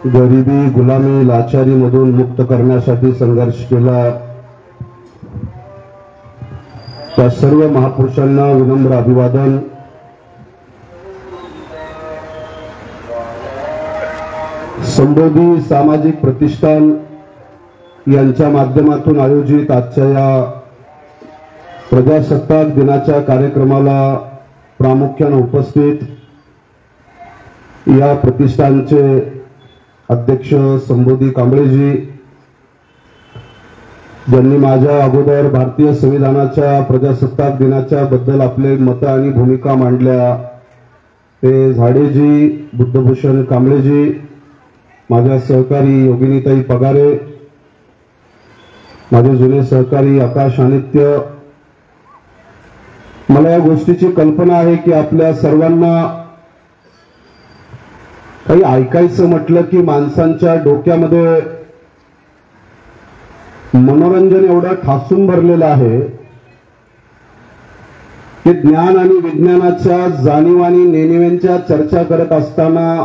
गरिबी, गुलामी, लाचारीमधून मुक्त करण्यासाठी संघर्ष केला त्या सर्व महापुरुषांना विनम्र अभिवादन. संबोधी सामाजिक प्रतिष्ठान यांच्या माध्यमातून आयोजित आजच्या या प्रजासत्ताक दिनाच्या कार्यक्रमाला प्रामुख्याने उपस्थित या प्रतिष्ठानचे अध्यक्ष संबोधी कांबळेजी, ज्यांनी माझ्या अगोदर भारतीय संविधानाच्या प्रजासत्ताक दिनाच्या बद्दल आपले मत आणि भूमिका मांडल्या, ते झाडेजी, बुद्धभूषण कांबळेजी, माझ्या सहकारी योगिनीताई पगारे, माझे जुने सहकारी आकाश आनित्य. मला या गोष्टीची कल्पना आहे की आपल्या सर्वांना काही ऐकायचं म्हटलं की माणसांच्या डोक्यामध्ये मनोरंजन एवढं ठासून भरलेलं आहे की ज्ञान आणि विज्ञानाच्या जाणीव आणि नेणिवेंच्या चर्चा करत असताना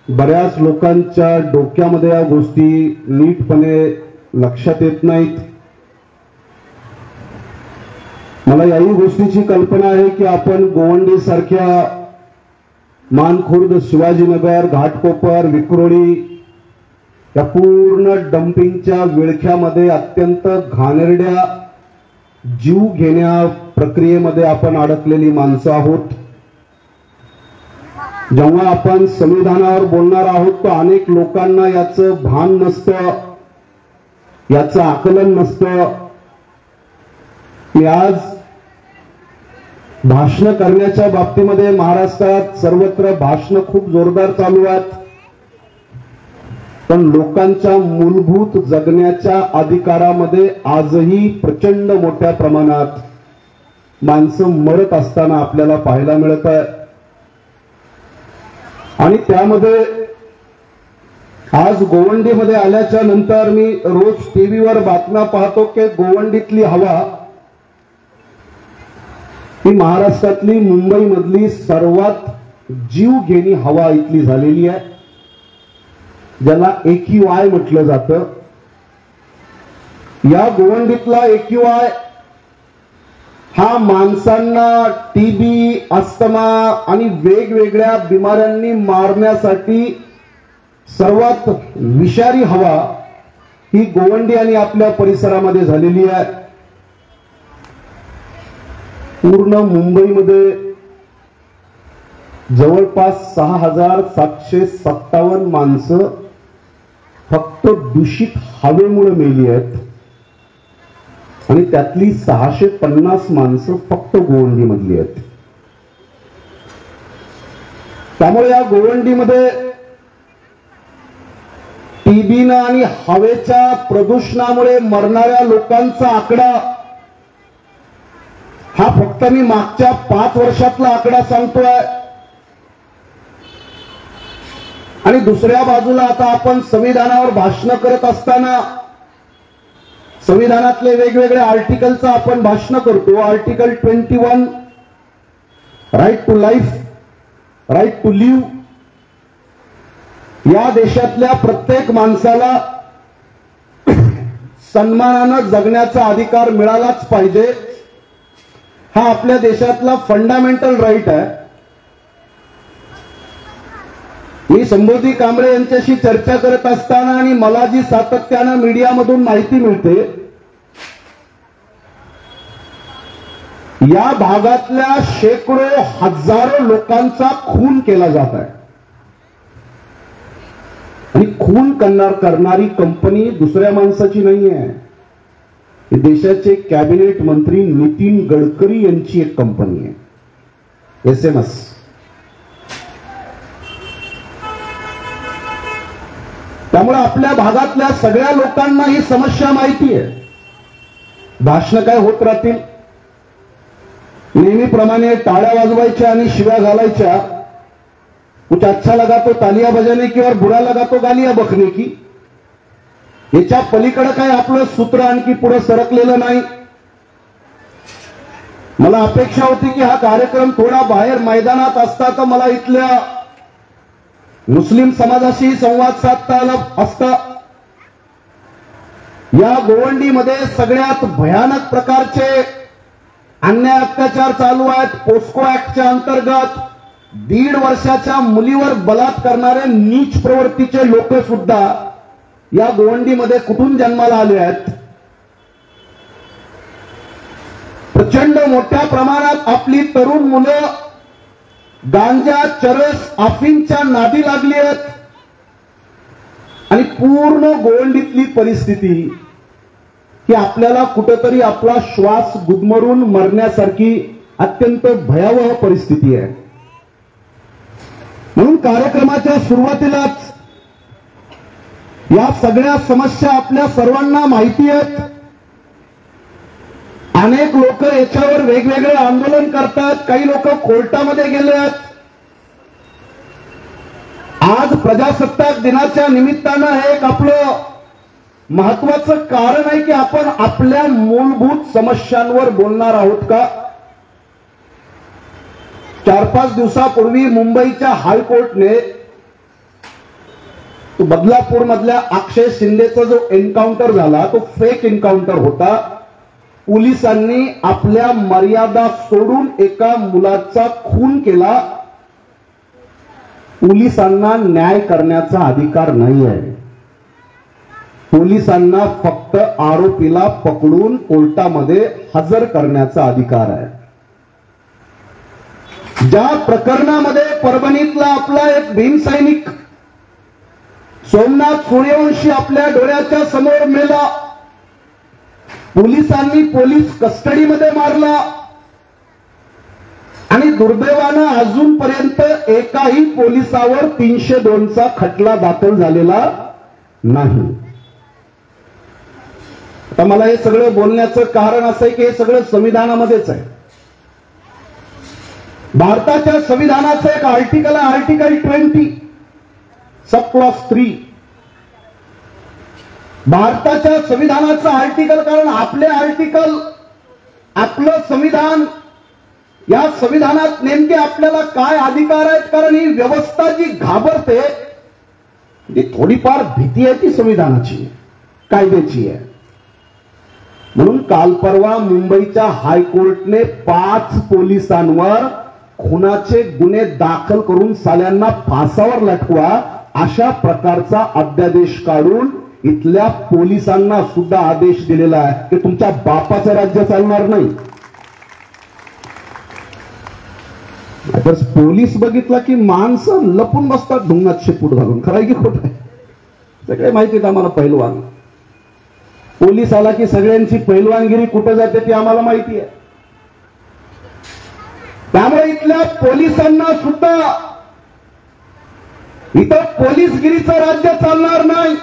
बऱ्याच लोकांच्या डोक्यामध्ये या गोष्टी नीटपणे लक्षात येत नाहीत. मला याही गोष्टीची कल्पना आहे की आपण गोवंडी सारख्या मानखुर्द, शिवाजीनगर, घाटकोपर, विक्रोळी या पूर्ण डम्पिंगच्या विळख्यामध्ये अत्यंत घाणेरड्या जीव घेण्या प्रक्रियेमध्ये आपण अडकलेली माणसं आहोत. जेव्हा आपण संविधानावर बोलणार आहोत तर अनेक लोकांना याचं भान नसतं, याचं आकलन नसतं. मी आज भाषण करण्याच्या बाबतीमध्ये महाराष्ट्रात सर्वत्र भाषण खूप जोरदार चालू आहेत, पण लोकांच्या मूलभूत जगण्याच्या अधिकारामध्ये आजही प्रचंड मोठ्या प्रमाणात माणसं मरत असताना आपल्याला पाहायला मिळत आहे. आणि त्यामध्ये आज गोवंडीमध्ये आल्याच्या नंतर मी रोज टीव्हीवर बातम्या पाहतो की गोवंडीतली हवा ही महाराष्ट्रातली, मुंबईमधली सर्वात जीवघेणी हवा इथली झालेली आहे, ज्याला AQI म्हटलं जातं. या गोवंडीतला AQI हा माणसांना टीबी, अस्थमा आणि वेगवेगळ्या बिमाऱ्यांनी मारण्यासाठी सर्वात विषारी हवा ही गोवंडी आणि आपल्या परिसरामध्ये झालेली आहे. पूर्ण मुंबईमध्ये जवळपास 6,757 माणसं फक्त दूषित हवेमुळे मेली आहेत आणि त्यातली 650 माणसं फक्त गोवंडीमधली आहेत. त्यामुळे या गोवंडीमध्ये टीबीनं आणि हवेच्या प्रदूषणामुळे मरणाऱ्या लोकांचा आकडा हा फक्त मी मागच्या 5 वर्षातला आकडा सांगतोय. आणि दुसऱ्या बाजूला आता आपण संविधानावर भाषण करत असताना संविधानातले वेगवेगळे आर्टिकलचा आपण भाषण करतो. Article 21 right to life, right to live. या देशातल्या प्रत्येक माणसाला सन्मानानं जगण्याचा अधिकार मिळालाच पाहिजे. हा आपल्या देशातला फंडामेंटल राईट आहे. मी संबोधी कांबळे यांच्याशी चर्चा करत असताना आणि मला जी सातत्यानं मीडियामधून माहिती मिळते, या भागातल्या शेकडो हजारो लोकांचा खून केला जात आहे. आणि खून करणारी कंपनी दुसऱ्या माणसाची नाही आहे. देशाचे कॅबिनेट मंत्री नितीन गडकरी यांची एक कंपनी आहे, SMS. त्यामुळे आपल्या भागातल्या सगळ्या लोकांना ही समस्या माहिती आहे. भाषण काय होत राहतील, नेहमीप्रमाणे टाळ्या वाजवायच्या आणि शिव्या घालायच्या. कुछ अच्छा लगा तो तालिया बजाने की और बुरा लगा तो गालियां बकने की. याच्या पलीकडे काय आपलं सूत्र आणखी पुढे सरकलेलं नाही. मला अपेक्षा होती की हा कार्यक्रम थोडा बाहेर मैदानात असता तर मला इथल्या मुस्लिम समाजाशी संवाद साधता आला असता या गोवंडीमध्ये सगळ्यात भयानक प्रकारचे अन्याय अत्याचार चालू आहेत। पोस्को ऍक्टच्या अंतर्गत 1.5 वर्षाच्या मुलीवर बलात्कार करणारे नीच प्रवृत्तीचे लोक सुद्धा या गोवंडीमध्ये कुठून जन्माला आले आहेत। प्रचंड मोठ्या प्रमाणात आपली तरुण मुलं गांजा, चरस, अफीमच्या नादी लागली आहेत आणि पूर्ण गोवंडीतली परिस्थिती की आपल्याला कुठेतरी आपला श्वास गुदमरून मरण्यासारखी अत्यंत भयावह परिस्थिती आहे। म्हणून कार्यक्रमाच्या सुरुवातीलाच या सगळ्या समस्या आपल्या सर्वांना माहिती आहेत। अनेक लोक याच्यावर वेगवेगळे आंदोलन करतात, काही लोक कोर्टामध्ये गेले आहेत। आज प्रजासत्ताक दिनाच्या निमित्तानं हे एक आपलं महत्वाचं कारण आहे की आपण आपल्या मूलभूत समस्यांवर बोलणार आहोत का। 4-5 दिवसापूर्वी मुंबईच्या हायकोर्टने तो बदलापूर मधल्या अक्षय शिंदेचा जो एन्काउंटर झाला तो फेक एन्काउंटर होता। पोलिसांनी आपल्या मर्यादा सोडून एका मुलाचा खून केला। पोलिसांना न्याय करण्याचा अधिकार नाही आहे। पोलिसांना फक्त आरोपीला पकडून कोर्टामध्ये हजर करण्याचा अधिकार आहे। ज्या प्रकरणामध्ये परभणीतला आपला एक भीमसैनिक सोमनाथ सूर्यवंशी आपल्या डोळ्याच्या समोर मेला, पोलिसांनी पोलीस कस्टडीमध्ये मारला आणि दुर्दैवानं अजूनपर्यंत एकाही पोलिसावर 302चा खटला दाखल झालेला नाही। आता मला हे सगळं बोलण्याचं कारण असं आहे की हे सगळं संविधानामध्येच आहे। भारताच्या संविधानाचं एक आर्टिकल आहे, आर्टिकल 20 सब क्लॉज 3। भारताच्या संविधानाचं आर्टिकल, कारण आपले आर्टिकल, आपलं संविधान, या संविधानात नेमके आपल्याला काय अधिकार आहेत, कारण ही व्यवस्था जी घाबरते ती थोडीफार भीती आहे ती संविधानाची, कायद्याची आहे। म्हणून काल परवा मुंबईच्या हायकोर्टने 5 पोलिसांवर खुनाचे गुन्हे दाखल करून साल्यांना फासावर लटकवा अशा प्रकारचा अध्यादेश काढून इथल्या पोलिसांना सुद्धा आदेश दिलेला आहे की तुमच्या बापाचं राज्य चालणार नाही। आता पोलीस बघितला की माणसं लपून बसतात ढुंगात शेपूट घालून, खरं आहे की खोटं आहे? सगळे माहिती आहे आम्हाला। पैलवान पोलीस आला की सगळ्यांची पैलवानगिरी कुठे जाते ती आम्हाला माहिती आहे। त्यामुळे इथल्या पोलिसांना सुद्धा इथं पोलीसगिरीचं राज्य चालणार नाही।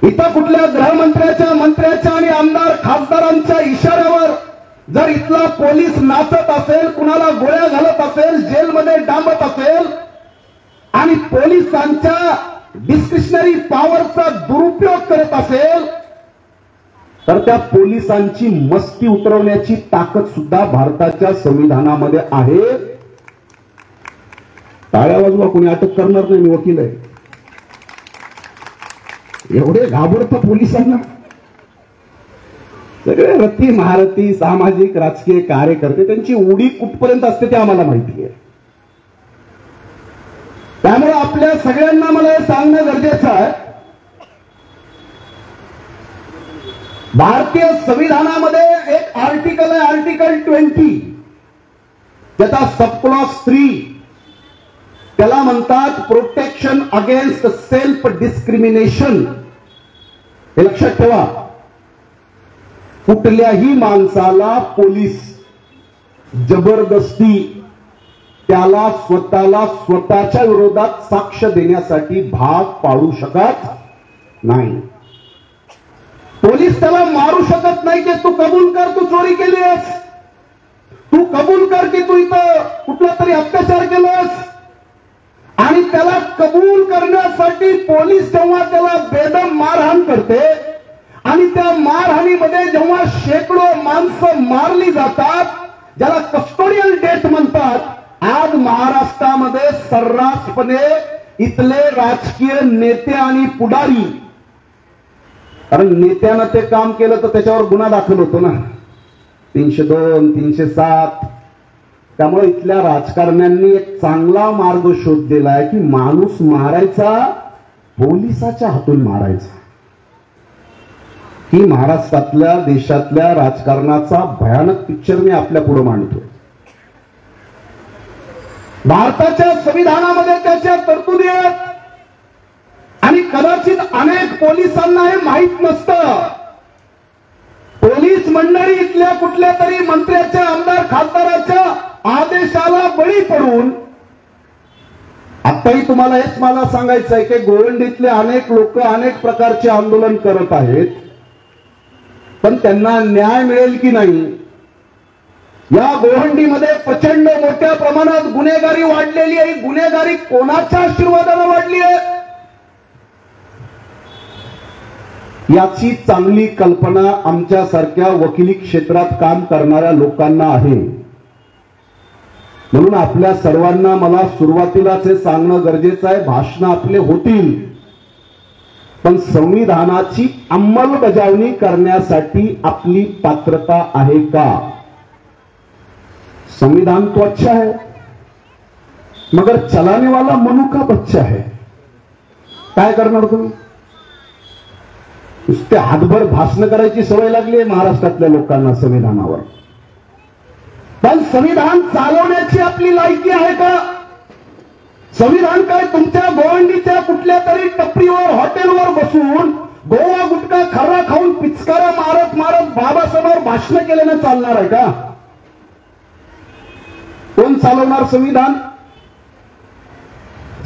इथं कुठल्या गृहमंत्र्याच्या, मंत्र्याच्या आणि आमदार खासदारांच्या इशाऱ्यावर जर इथला पोलीस नाचत असेल, कुणाला गोळ्या घालत असेल, जेलमध्ये डांबत असेल आणि पोलिसांच्या डिस्क्रिशनरी पॉवरचा दुरुपयोग करत असेल तर त्या पोलिसांची मस्ती उतरवण्याची ताकद सुद्धा भारताच्या संविधानामध्ये आहे। टाळ्या वाजवा, कोणी अटक करणार नाही, मी वकील आहे। एवढे घाबरतं पोलिसांना सगळे रथी महारथी सामाजिक राजकीय कार्यकर्ते, त्यांची उडी कुठपर्यंत असते ते आम्हाला माहिती आहे। त्यामुळे आपल्या सगळ्यांना मला हे सांगणं गरजेचं आहे, भारतीय संविधानामध्ये एक आर्टिकल आहे, आर्टिकल 20, त्याचा सब क्लॉज 3, त्याला म्हणतात प्रोटेक्शन अगेन्स्ट सेल्फ डिस्क्रिमिनेशन। हे लक्षात ठेवा, कुठल्याही माणसाला पोलीस जबरदस्ती त्याला स्वतःच्या विरोधात साक्ष देण्यासाठी भाग पाडू शकत नाही। पोलीस त्याला मारू शकत नाही की तू कबूल कर तू चोरी केली आहेस, तू कबूल कर की तू इथं कुठला तरी अत्याचार केलास, आणि त्याला कबूल करण्यासाठी पोलीस जेव्हा त्याला बेदम मारहाण करते आणि त्या मारहाणीमध्ये जेव्हा शेकडो माणसं मारली जातात, ज्याला कस्टोडियल डेथ म्हणतात, आज महाराष्ट्रामध्ये सर्रासपणे इथले राजकीय नेते आणि पुढारी, कारण नेत्यानं ते काम केलं तर त्याच्यावर गुन्हा दाखल होतो ना, 302 307. त्यामुळे इथल्या राजकारण्यांनी एक चांगला मार्ग शोध दिलाय की माणूस मारायचा पोलिसाच्या हातून मारायचा. ही महाराष्ट्रातल्या देशातल्या राजकारणाचा भयानक पिक्चर मी आपल्या पुढे मांडतो. भारताच्या संविधानामध्ये त्याच्या तरतुदी आहेत आणि कदाचित अनेक पोलिसांना हे माहीत नसतं. पोलीस मंडळी इथल्या कुठल्या तरी मंत्र्याच्या, आमदार, खासदाराच्या आदेशाला बळी पडून, आताही तुम्हाला हेच मला सांगायचं आहे की गोवंडीतले अनेक लोक अनेक प्रकारचे आंदोलन करत आहेत, पण त्यांना न्याय मिळेल की नाही. या गोवंडीमध्ये प्रचंड मोठ्या प्रमाणात गुन्हेगारी वाढलेली आहे. गुन्हेगारी कोणाच्या आशीर्वादाने वाढली आहे याची चांगली कल्पना आमच्यासारख्या वकिली क्षेत्रात काम करणाऱ्या लोकांना आहे. म्हणून आपल्या सर्वांना मला सुरुवातीलाच हे सांगणं गरजेचं आहे, भाषण आपले होतील, पण संविधानाची अंमलबजावणी करण्यासाठी आपली पात्रता आहे का. संविधान तो अच्छा है मगर चलाने वाला मनु का बच्चा है. काय करणार तुम्ही. नुसते हातभर भाषण करायची सवय लागली आहे महाराष्ट्रातल्या लोकांना संविधानावर, पण संविधान चालवण्याची आपली लायकी आहे का. संविधान काय तुमच्या गोवंडीच्या कुठल्या तरी टपरीवर, हॉटेलवर बसून गोवा गुटखा खर्रा खाऊन पिचकारा मारत मारत बाबासमोर भाषण केल्याने चालणार आहे का. कोण चालवणार संविधान.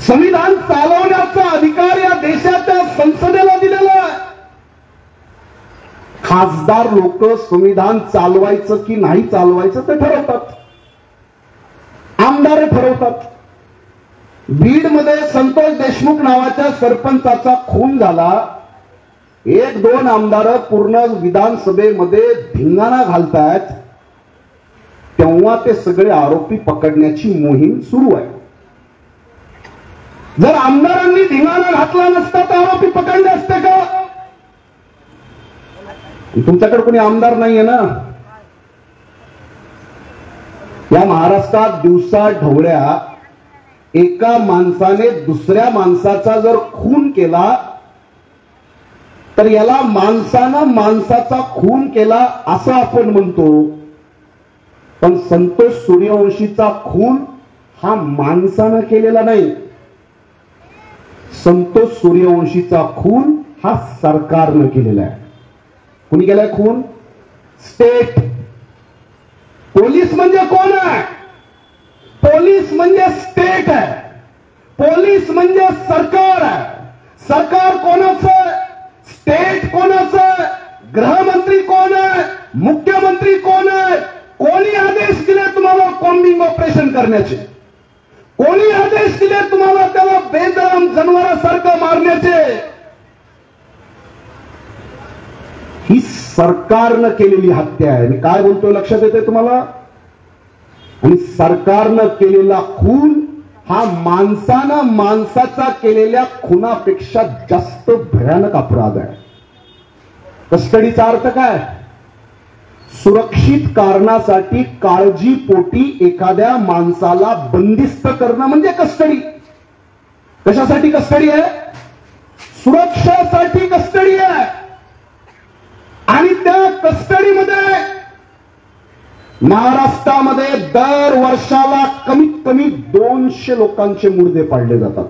संविधान चालवण्याचा अधिकार या देशाच्या संसदेला दिलेला आहे. खासदार लोक संविधान चालवायचं की नाही चालवायचं ते ठरवतात, आमदार ठरवतात. बीडमध्ये संतोष देशमुख नावाच्या सरपंचाचा खून झाला. 1-2 आमदार पूर्ण विधानसभेमध्ये धिंगाणा घालतायत, तेव्हा ते सगळे आरोपी पकडण्याची मोहीम सुरू आहे. जर आमदारांनी धिंगाणा घातला नसता तर आरोपी पकडले असते का. तुमच्याकडे कोणी आमदार नाहीये ना. या महाराष्ट्रात दिवसा ढवळ्या एका माणसाने दुसऱ्या माणसाचा जर खून केला तर याला माणसानं माणसाचा खून केला असं आपण म्हणतो, पण संतोष सूर्यवंशीचा खून हा माणसानं केलेला नाही. संतोष सूर्यवंशीचा खून हा सरकारनं केलेला आहे. कुणी केलाय खून. स्टेट. पोलीस म्हणजे कोण आहे. पोलीस म्हणजे स्टेट आहे. पोलीस म्हणजे सरकार आहे. सरकार कोणाचं, स्टेट कोणाचं, गृहमंत्री कोण आहे, मुख्यमंत्री कोण आहे. कोणी आदेश दिले तुम्हाला कॉम्बिंग ऑपरेशन करण्याचे. कोणी आदेश दिले तुम्हाला त्याला बेदरम जनावरासारखं मारण्याचे. ही सरकारनं केलेली हत्या आहे. मी काय बोलतोय लक्षात येते तुम्हाला. आणि सरकारनं केलेला खून हा माणसानं माणसाचा केलेल्या खुनापेक्षा जास्त भयानक अपराध आहे. कस्टडीचा अर्थ काय. सुरक्षित कारणासाठी काळजीपोटी एखाद्या माणसाला बंदिस्त करणं म्हणजे कस्टडी. कशासाठी कस्टडी आहे. सुरक्षेसाठी कस्टडी आहे. आणि त्या कस्टडीमध्ये महाराष्ट्रामध्ये दर वर्षाला कमीत कमी 200 लोकांचे मुर्दे पाडले जातात.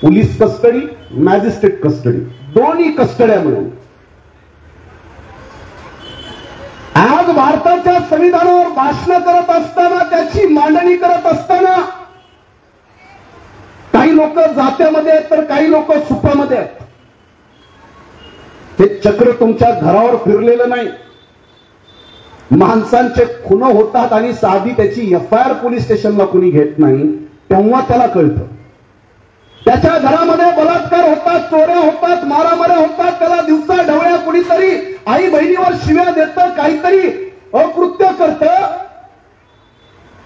पोलीस कस्टडी, मॅजिस्ट्रेट कस्टडी, दोन्ही कस्टड्या मिळून. आज भारताच्या संविधानावर भाषण करत असताना, त्याची मांडणी करत असताना काही लोक जात्यामध्ये आहेत तर काही लोक सुपामध्ये आहेत. हे चक्र तुमच्या घरावर फिरलेलं नाही. माणसांचे खून होतात आणि साधी त्याची FIR पोलीस स्टेशनला कुणी घेत नाही, तेव्हा त्याला कळतं. त्याच्या घरामध्ये बलात्कार होतात, चोऱ्या होतात, मारामाऱ्या होतात. त्याला दिवसा ढवळ्या कुणीतरी आई बहिणीवर शिव्या देतं, काहीतरी अकृत्य करतं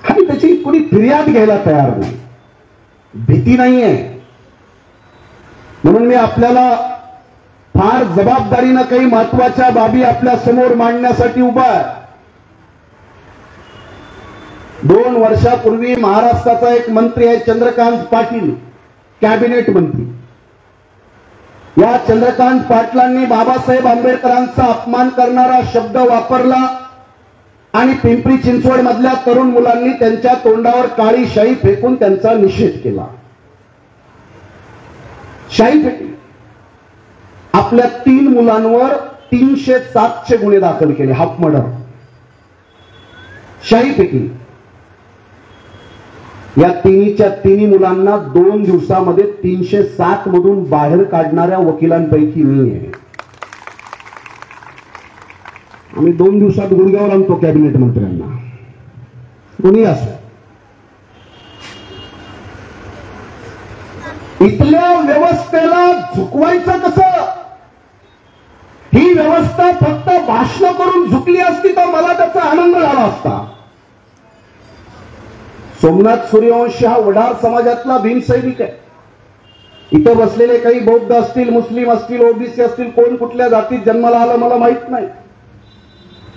आणि त्याची कुणी फिर्याद घ्यायला तयार नाही. भीती नाहीये. म्हणून मी आपल्याला फार जबाबदारीनं काही महत्वाच्या बाबी आपल्या समोर मांडण्यासाठी उभा आहे. 2 वर्षापूर्वी महाराष्ट्राचा एक मंत्री आहे चंद्रकांत पाटील, कॅबिनेट मंत्री. या चंद्रकांत पाटलांनी बाबासाहेब आंबेडकरांचा अपमान करणारा शब्द वापरला आणि पिंपरी चिंचवड मधल्या तरुण मुलांनी त्यांच्या तोंडावर काळी शाई फेकून त्यांचा निषेध केला. शाई फेकली. आपल्या 3 मुलांवर 307चे गुन्हे दाखल केले, हाफ मर्डर. शाई फेकली. या तिन्ही मुलांना 2 दिवसामध्ये 307 मधून बाहेर काढणाऱ्या वकिलांपैकी मी आहे. आम्ही 2 दिवसात गुडघ्यावर आणतो कॅबिनेट मंत्र्यांना, कोणी असो. इथल्या व्यवस्थेला झुकवायचं कसं? ही व्यवस्था फक्त भाषण करून झुकली असती तर मला त्याचा आनंद झाला असता. सोमनाथ सूर्यवंशी हा वडार समाजातला भीमसैनिक आहे. इथं बसलेले काही बौद्ध असतील, मुस्लिम असतील, ओबीसी असतील, कोण कुठल्या जातीत जन्माला आलं मला माहित नाही.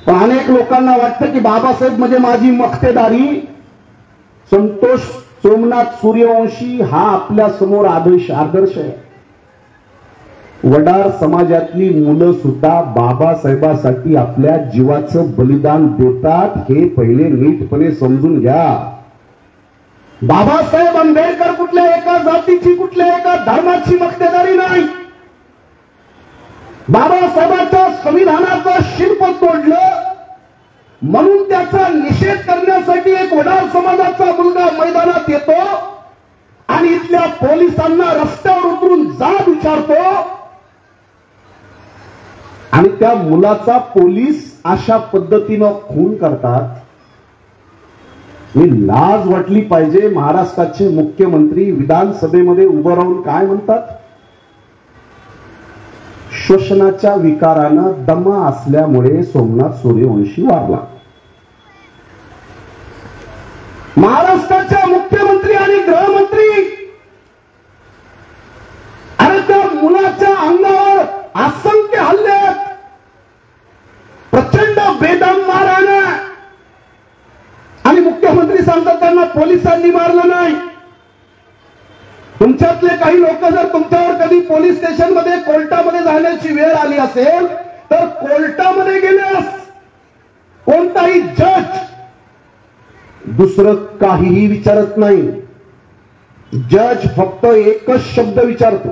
पण अनेक लोकांना वाटतं की बाबासाहेब म्हणजे माझी मक्तेदारी. संतोष सोमनाथ सूर्यवंशी हा आपल्या समोर आदर्श आहे. वडार समाजातली मुलं सुद्धा बाबासाहेबासाठी आपल्या जीवाचं बलिदान देतात, हे पहिले नीटपणे समजून घ्या. बाबासाहेब आंबेडकर कुठल्या एका जातीची, कुठल्या एका धर्माची मक्तेदारी नाही. बाबासाहेबांच्या संविधानाचं शिल्प तोडलं म्हणून त्याचा निषेध करण्यासाठी एक वडार समाजाचा मुलगा मैदानात येतो आणि इथल्या पोलिसांना रस्त्यावर उतरून जाब विचारतो आणि त्या मुलाचा पोलीस अशा पद्धतीनं खून करतात. ही लाज वाटली पाहिजे. महाराष्ट्राचे मुख्यमंत्री विधानसभेमध्ये उभं राहून काय म्हणतात? श्वसनाच्या विकारानं दमा असल्यामुळे सोमनाथ सूर्यवंशी वारला. महाराष्ट्राच्या मुख्यमंत्री आणि गृहमंत्री अरे त्या मुलाच्या अंगावर असंख्य हल्ले, प्रचंड बेदम मारहाण, आणि मुख्यमंत्री सांगतात त्यांना पोलिसांनी मारलं नाही. तुमच्यातले काही लोक जर तुमच्यावर कधी पोलीस स्टेशन मध्ये, कोर्टामध्ये जाण्याची वेळ आली असेल तर कोर्टामध्ये गेल्यास कोणताही जज दुसरं काहीही विचारत नाही. जज फक्त एकच शब्द विचारतो,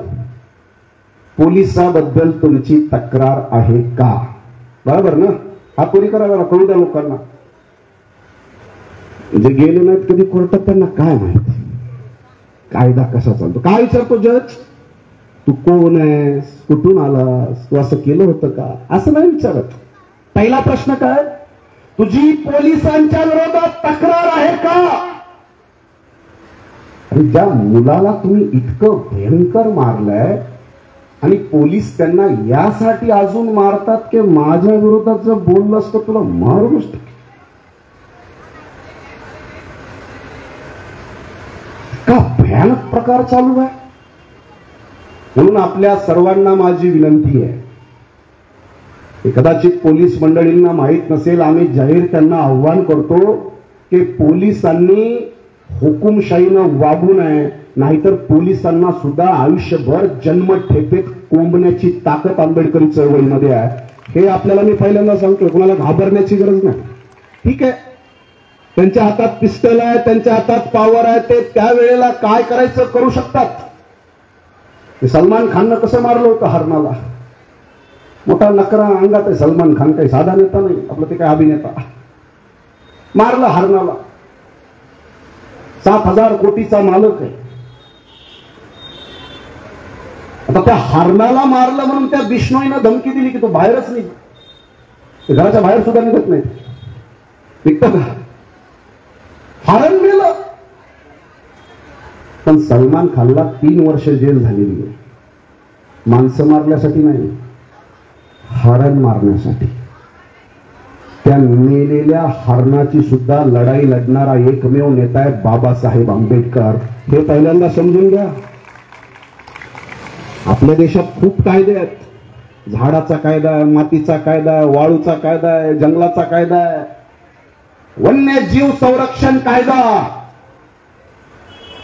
पोलिसाबद्दल तुमची तक्रार आहे का? बरोबर ना? हा कोणी करायला कळू द्या लोकांना. जे गेले नाहीत कधी कोर्टात त्यांना काय माहिती कायदा कसा चालतो. काय विचारतो जज? तू कोण आहेस, कुठून आलास, तू असं केलं होतं का, असं नाही विचारत. पहिला प्रश्न काय? तुझी पोलिसांच्या विरोधात तक्रार आहे का? आणि ज्या मुलाला तुम्ही इतकं भयंकर मारलंय आणि पोलीस त्यांना यासाठी अजून मारतात की माझ्या विरोधात जर बोललं असतं तुला मारू नसतं. का भयानक प्रकार चालू आहे. म्हणून आपल्या सर्वांना माझी विनंती आहे, कदाचित पोलीस मंडळींना माहित नसेल, आम्ही जाहीर त्यांना आव्हान करतो की पोलिसांनी हुकुमशाहीनं वागू नये, नाहीतर पोलिसांना सुद्धा आयुष्यभर जन्मठेपेत कोंबण्याची ताकद आंबेडकरी चळवळीमध्ये आहे. हे आपल्याला मी पहिल्यांदा सांगतो, कोणाला घाबरण्याची गरज नाही. ठीक आहे, त्यांच्या हातात पिस्टल आहे, त्यांच्या हातात पॉवर आहे, ते त्यावेळेला काय करायचं करू शकतात. सलमान खाननं कसं मारलं होतं हरणाला? मोठा नकरा अंगात आहे सलमान खान, काही साधा नेता नाही आपलं, ते काय अभिनेता. मारलं हरणाला. 7,000 कोटीचा मालक आहे. आता त्या हरणाला मारलं म्हणून त्या बिश्नोईनं धमकी दिली की तो बाहेरच नाही, घराच्या बाहेर सुद्धा निघत नाही. निघतं का? हरण मेलं. पण सलमान खानला 3 वर्ष जेल झालेली आहे. माणसं मारल्यासाठी नाही, हरण मारण्यासाठी. त्या मेलेल्या हरणाची सुद्धा लढाई लढणारा एकमेव नेता आहे बाबासाहेब आंबेडकर. हे पहिल्यांदा समजून घ्या. आपल्या देशात खूप कायदे आहेत. झाडाचा कायदा आहे, मातीचा कायदा आहे, वाळूचा कायदा आहे, जंगलाचा कायदा आहे, वन्यजीव संरक्षण कायदा.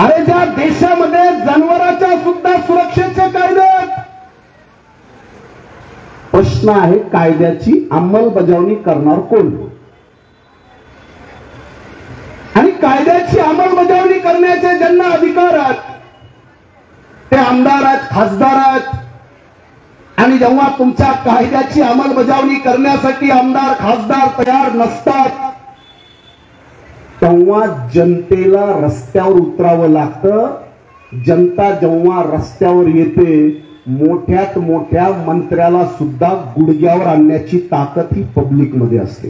अरे ज्या देशामध्ये जनावरांच्या सुद्धा सुरक्षेचे कायदे आहेत. प्रश्न आहे कायद्याची अंमलबजावणी करणार कोण? आणि कायद्याची अंमलबजावणी करण्याचे ज्यांना अधिकार आहेत ते आमदार आहेत, खासदार आहेत. आणि जेव्हा तुमच्या कायद्याची अंमलबजावणी करण्यासाठी आमदार खासदार तयार नसतात तेव्हा जनतेला रस्त्यावर उतरावं लागतं. जनता जेव्हा रस्त्यावर येते मोठ्यात मोठ्या मंत्र्याला सुद्धा गुडघ्यावर आणण्याची ताकद ही पब्लिक मध्ये असते.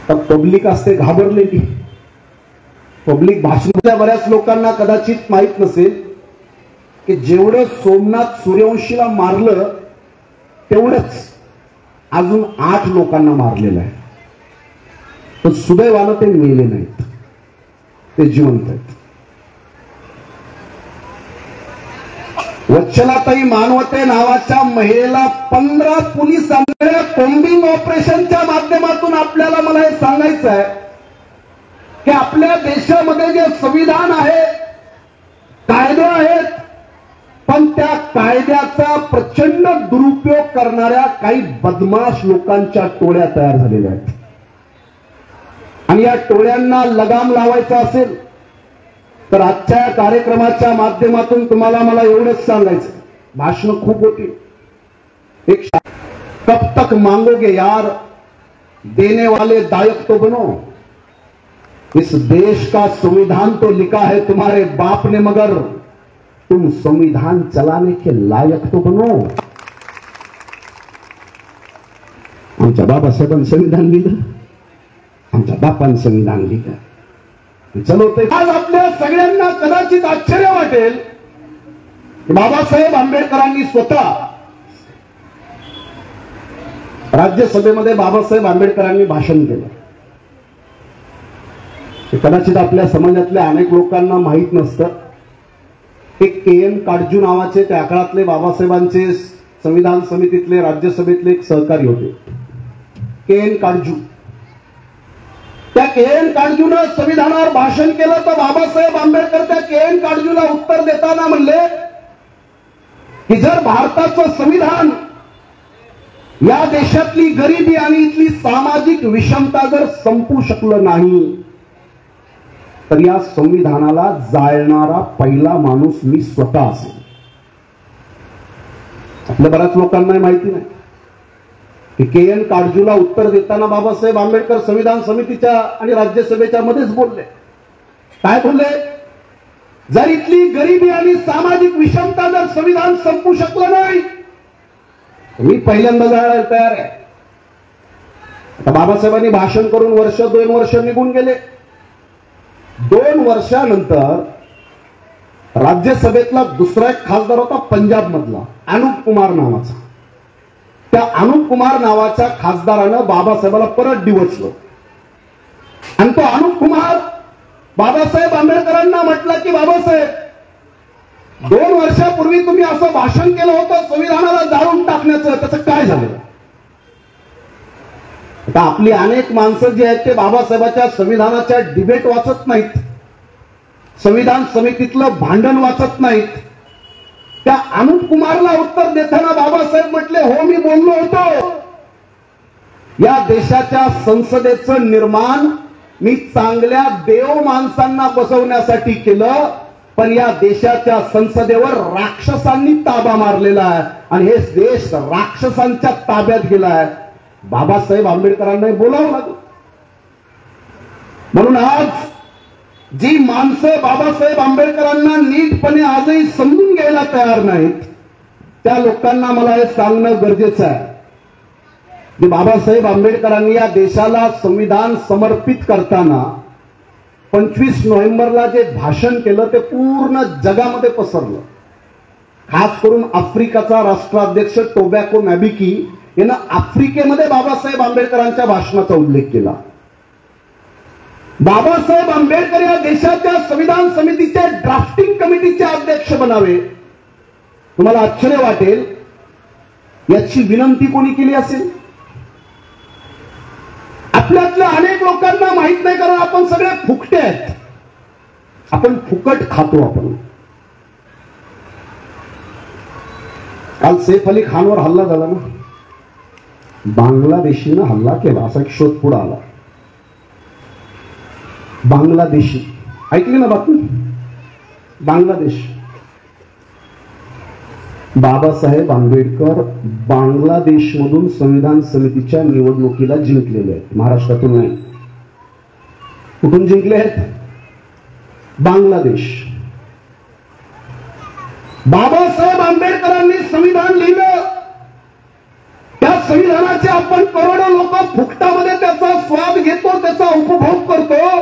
तर पब्लिक असते घाबरलेली. पब्लिक भाषणाच्या बऱ्याच लोकांना कदाचित माहित नसेल की जेवढं सोमनाथ सूर्यवंशीला मारलं तेवढंच अजून 8 लोकांना मारलेलं आहे. पण सुदैवानं ते मेले नाहीत, ते जिवंत आहेत. वत्सलाताई मानवते नावाच्या महिलेला 15 पोलिसांच्या कोम्बिंग ऑपरेशनच्या माध्यमातून आपल्याला मला हे सांगायचं आहे की आपल्या देशामध्ये जे संविधान आहे, कायदे आहेत, पण त्या कायद्याचा प्रचंड दुरुपयोग करणाऱ्या काही बदमाश लोकांच्या टोळ्या तयार झालेल्या आहेत. आणि या टोळ्यांना लगाम लावायचा असेल तर आजच्या कार्यक्रमाच्या माध्यमातून तुम्हाला मला एवढंच सांगायचं. भाषण खूप होती. एक कब तक मांगोगे यार, देने वाले दायक तो बनो. इस देश का संविधान तो लिखा है तुम्हारे बाप ने, मगर तुम संविधान चलाने के लायक तो बनो. आमच्या बाबासाहेबांनी संविधान लिहिलं, आमच्या बापांनी संविधान लिहिलं. चलो ते आज आपल्या सगळ्यांना कदाचित आश्चर्य वाटेल की बाबासाहेब आंबेडकरांनी स्वतः राज्यसभेमध्ये बाबासाहेब आंबेडकरांनी भाषण केलं. कदाचित आपल्या समाजातल्या अनेक लोकांना माहीत नसतं. एक के.एन. काटजू नावाचे त्या काळातले बाबासाहेबांचे संविधान समितीतले राज्यसभेतले एक सहकारी होते, के.एन. काटजू. त्या के.एन. काटजूनं संविधानावर भाषण केलं तर बाबासाहेब आंबेडकर त्या के.एन. काटजूला उत्तर देताना म्हणले की जर भारताचं संविधान या देशातली गरिबी आणि इथली सामाजिक विषमता जर संपू शकलं नाही तर या संविधानाला जाळणारा पहिला माणूस मी स्वतः असेल. आपल्या बऱ्याच लोकांना माहिती नाही की के.एन. काटजूला उत्तर देताना बाबासाहेब आंबेडकर संविधान समितीच्या आणि राज्यसभेच्या मध्येच बोलले. काय बोलले? जर इथली गरिबी आणि सामाजिक विषमता जर संविधान संपू शकलं नाही मी पहिल्यांदा जायला तयार आहे. आता बाबासाहेबांनी भाषण करून वर्ष 2 वर्ष निघून गेले. 2 वर्षानंतर राज्यसभेतला दुसरा एक खासदार होता पंजाब मधला, अनुप कुमार नावाचा. त्या अनुप कुमार नावाच्या खासदारानं बाबासाहेबाला परत डिवचलं. आणि तो अनुप कुमार बाबासाहेब आंबेडकरांना म्हटलं की बाबासाहेब 2 वर्षापूर्वी तुम्ही असं भाषण केलं होतं संविधानाला जाळून टाकण्याचं, त्याचं काय झालं? आता आपली अनेक माणसं जी आहेत ते बाबासाहेबांच्या संविधानाच्या डिबेट वाचत नाहीत, संविधान समितीतलं भांडण वाचत नाहीत. त्या अनुप कुमारला उत्तर देताना बाबासाहेब म्हटले, हो मी बोललो होतो, या देशाच्या संसदेचं निर्माण मी चांगल्या देव माणसांना बसवण्यासाठी केलं, पण या देशाच्या संसदेवर राक्षसांनी ताबा मारलेला आहे आणि हे देश राक्षसांच्या ताब्यात गेलाय. बाबासाहेब आंबेडकरांना बोलावं लागलं. म्हणून आज जी माणसं बाबासाहेब आंबेडकरांना नीटपणे आजही समजून घ्यायला तयार नाहीत त्या लोकांना मला हे सांगणं गरजेचं आहे की बाबासाहेब आंबेडकरांनी या देशाला संविधान समर्पित करताना 25 नोव्हेंबरला जे भाषण केलं ते पूर्ण जगामध्ये पसरलं. खास करून आफ्रिकाचा राष्ट्राध्यक्ष टोबॅको नॅबिकी यानं आफ्रिकेमध्ये बाबासाहेब आंबेडकरांच्या भाषणाचा उल्लेख केला. बाबासाहेब आंबेडकर या देशाच्या संविधान समितीच्या ड्राफ्टिंग कमिटीचे अध्यक्ष बनावे. तुम्हाला आश्चर्य वाटेल, याची विनंती कोणी केली असेल? आपल्यातल्या अनेक लोकांना माहित नाही, कारण आपण सगळे फुकटे आहेत. आपण फुकट खातो. आपण काल सैफ अली खानवर हल्ला झाला ना, बांगलादेशीनं हल्ला केला असा एक शोध पुढे आला. बांगलादेशी ऐकली ना बातमी? बांगलादेश. बाबासाहेब आंबेडकर बांगलादेशमधून संविधान समितीच्या निवडणुकीला जिंकलेले आहेत. महाराष्ट्रातून नाही. कुठून जिंकले आहेत? बांगलादेश. बाबासाहेब आंबेडकरांनी संविधान लिहिलं. त्या संविधानाचे आपण करोडो लोक फुकटामध्ये त्याचा स्वाद घेतो, त्याचा उपभोग करतो.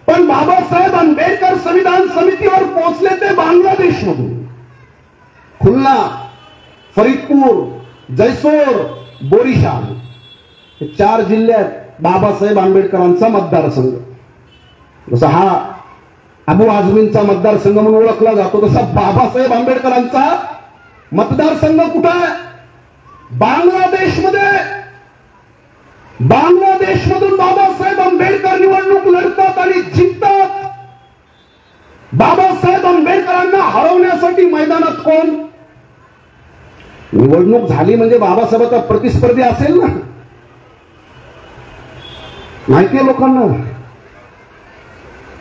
पण बाबासाहेब आंबेडकर संविधान समितीवर पोहोचले ते बांगलादेशमधून. खुलना, फरीदपूर, जैसोर, बोरीशान हे 4 जिल्ह्यात बाबासाहेब आंबेडकरांचा मतदारसंघ. जसा हा अबू आझमींचा मतदारसंघ म्हणून ओळखला जातो, तसा बाबासाहेब आंबेडकरांचा मतदारसंघ कुठं आहे? बांगलादेशमध्ये. बांगलादेशमधून बाबासाहेब आंबेडकर निवडणूक लढतात आणि जिंकतात. बाबासाहेब आंबेडकरांना हरवण्यासाठी मैदानात कोण? निवडणूक झाली म्हणजे बाबासाहेबांचा प्रतिस्पर्धी असेल ना, माहितीये लोकांना.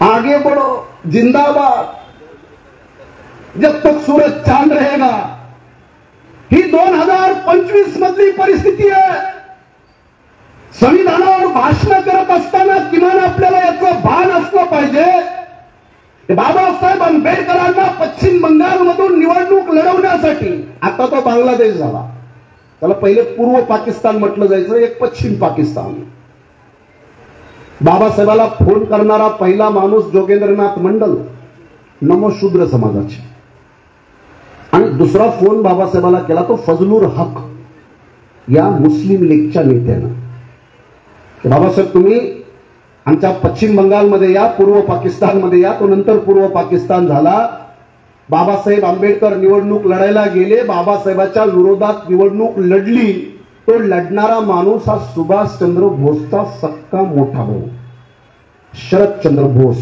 आगे बढ़ो जिंदाबाद, जब तक सूरज चांद रहेगा. ही 2025 मधली परिस्थिती आहे. संविधानावर भाषण करत असताना किमान आपल्याला याचं भान असलं पाहिजे. बाबासाहेब आंबेडकरांना पश्चिम बंगालमधून निवडणूक लढवण्यासाठी, आता तो बांगलादेश झाला, त्याला पहिले पूर्व पाकिस्तान म्हटलं जायचं, एक पश्चिम पाकिस्तान. बाबासाहेबाला फोन करणारा पहिला माणूस जोगेंद्रनाथ मंडल, नमशूद्र समाजाचे. आणि दुसरा फोन बाबासाहेबाला केला तो फजलुर हक या मुस्लिम लीगच्या नेत्यानं. बाबासाहेब तुम्ही आमच्या पश्चिम बंगालमध्ये या, पूर्व पाकिस्तानमध्ये या. तो नंतर पूर्व पाकिस्तान झाला. बाबासाहेब आंबेडकर निवडणूक लढायला गेले. बाबासाहेबाच्या विरोधात निवडणूक लढली. तो लढणारा माणूस हा सुभाषचंद्र बोसचा सक्का मोठा भाऊ शरदचंद्र बोस.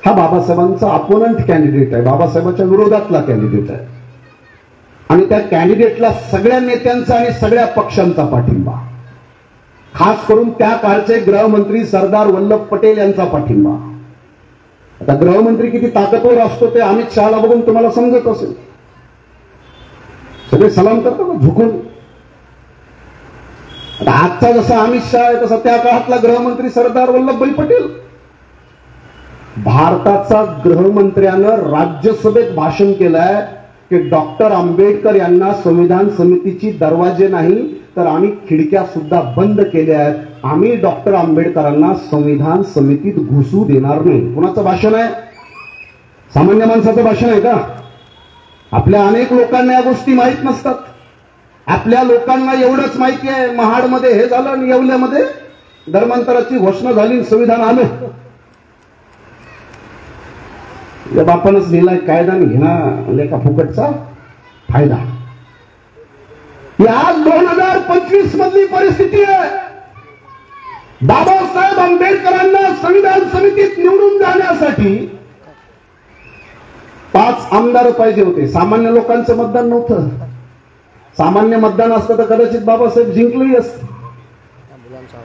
हा बाबासाहेबांचा अपोनंट कॅन्डिडेट आहे, बाबासाहेबांच्या विरोधातला कॅन्डिडेट आहे. आणि त्या कॅन्डिडेटला सगळ्या नेत्यांचा आणि सगळ्या पक्षांचा पाठिंबा, खास करून त्या काळचे गृहमंत्री सरदार वल्लभ पटेल यांचा पाठिंबा. आता गृहमंत्री किती ताकदवर असतो ते अमित शहाला बघून तुम्हाला समजत असेल. सगळे सलाम करतात ना झुकून. आता आजचा जसा अमित शहा आहे तसा त्या काळातला गृहमंत्री सरदार वल्लभभाई पटेल. भारताचा गृहमंत्र्यानं राज्यसभेत भाषण केलंय की डॉक्टर आंबेडकर यांना संविधान समितीची दरवाजे नाही तर आम्ही खिडक्या सुद्धा बंद केल्या आहेत. आम्ही डॉक्टर आंबेडकरांना संविधान समितीत घुसू देणार नाही. कुणाचं भाषण आहे? सामान्य माणसाचं भाषण आहे का? आपल्या अनेक लोकांना या गोष्टी माहीत नसतात. आपल्या लोकांना एवढंच माहिती आहे, महाडमध्ये हे झालं आणि येवल्यामध्ये धर्मांतराची घोषणा झाली, संविधान आलं. या बापानच लिहिलाय कायदा घेणा लेखा फुकटचा फायदा. या 2025 मधली परिस्थिती आहे. बाबासाहेब आंबेडकरांना संविधान समितीत निवडून जाण्यासाठी 5 आमदार पाहिजे होते. सामान्य लोकांचं मतदान नव्हतं. सामान्य मतदान असतं तर कदाचित बाबासाहेब जिंकलेही असते.